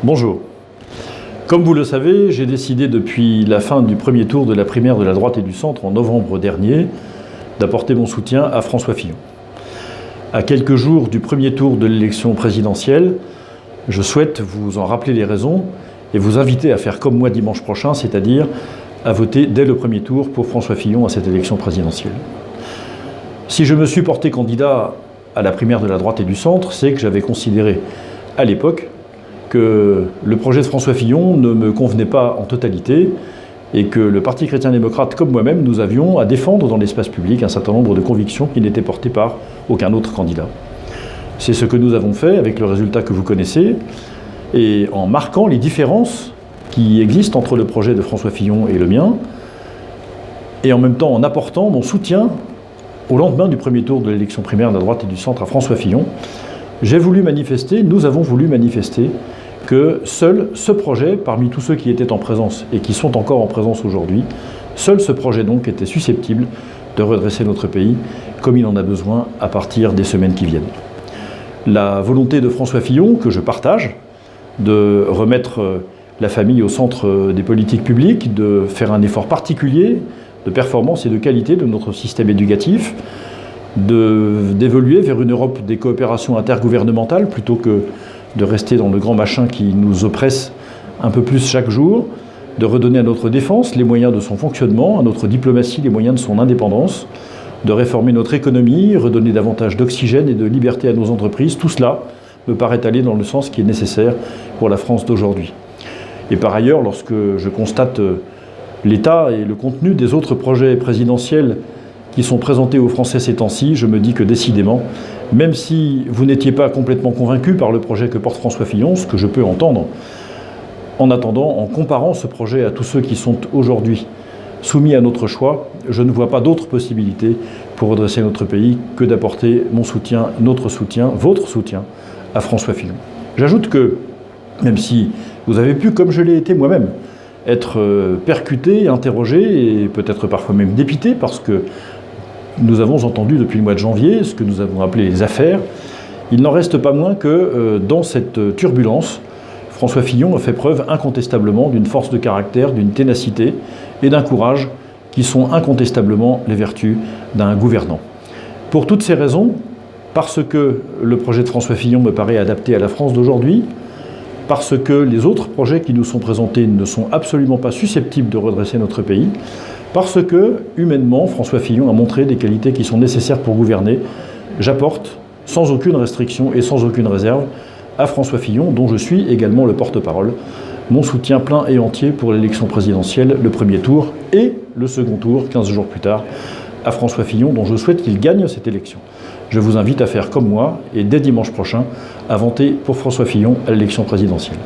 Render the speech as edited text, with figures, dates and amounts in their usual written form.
Bonjour. Comme vous le savez, j'ai décidé depuis la fin du premier tour de la primaire de la droite et du centre en novembre dernier d'apporter mon soutien à François Fillon. À quelques jours du premier tour de l'élection présidentielle, je souhaite vous en rappeler les raisons et vous inviter à faire comme moi dimanche prochain, c'est-à-dire à voter dès le premier tour pour François Fillon à cette élection présidentielle. Si je me suis porté candidat à la primaire de la droite et du centre, c'est que j'avais considéré à l'époque que le projet de François Fillon ne me convenait pas en totalité et que le Parti chrétien-démocrate, comme moi-même, nous avions à défendre dans l'espace public un certain nombre de convictions qui n'étaient portées par aucun autre candidat. C'est ce que nous avons fait avec le résultat que vous connaissez et en marquant les différences qui existent entre le projet de François Fillon et le mien et en même temps en apportant mon soutien au lendemain du premier tour de l'élection primaire de la droite et du centre à François Fillon. J'ai voulu manifester, nous avons voulu manifester que seul ce projet, parmi tous ceux qui étaient en présence et qui sont encore en présence aujourd'hui, seul ce projet donc était susceptible de redresser notre pays comme il en a besoin à partir des semaines qui viennent. La volonté de François Fillon, que je partage, de remettre la famille au centre des politiques publiques, de faire un effort particulier de performance et de qualité de notre système éducatif, d'évoluer vers une Europe des coopérations intergouvernementales plutôt que de rester dans le grand machin qui nous oppresse un peu plus chaque jour, de redonner à notre défense les moyens de son fonctionnement, à notre diplomatie les moyens de son indépendance, de réformer notre économie, redonner davantage d'oxygène et de liberté à nos entreprises. Tout cela me paraît aller dans le sens qui est nécessaire pour la France d'aujourd'hui. Et par ailleurs, lorsque je constate l'état et le contenu des autres projets présidentiels qui sont présentés aux Français ces temps-ci, je me dis que décidément, même si vous n'étiez pas complètement convaincu par le projet que porte François Fillon, ce que je peux entendre, en attendant, en comparant ce projet à tous ceux qui sont aujourd'hui soumis à notre choix, je ne vois pas d'autre possibilité pour redresser notre pays que d'apporter mon soutien, notre soutien, votre soutien à François Fillon. J'ajoute que, même si vous avez pu, comme je l'ai été moi-même, être percuté, interrogé et peut-être parfois même dépité parce que nous avons entendu depuis le mois de janvier ce que nous avons appelé les affaires. Il n'en reste pas moins que dans cette turbulence, François Fillon a fait preuve incontestablement d'une force de caractère, d'une ténacité et d'un courage qui sont incontestablement les vertus d'un gouvernant. Pour toutes ces raisons, parce que le projet de François Fillon me paraît adapté à la France d'aujourd'hui, parce que les autres projets qui nous sont présentés ne sont absolument pas susceptibles de redresser notre pays, parce que, humainement, François Fillon a montré des qualités qui sont nécessaires pour gouverner, j'apporte, sans aucune restriction et sans aucune réserve, à François Fillon, dont je suis également le porte-parole, mon soutien plein et entier pour l'élection présidentielle, le premier tour, et le second tour, 15 jours plus tard, à François Fillon, dont je souhaite qu'il gagne cette élection. Je vous invite à faire comme moi, et dès dimanche prochain, à voter pour François Fillon à l'élection présidentielle.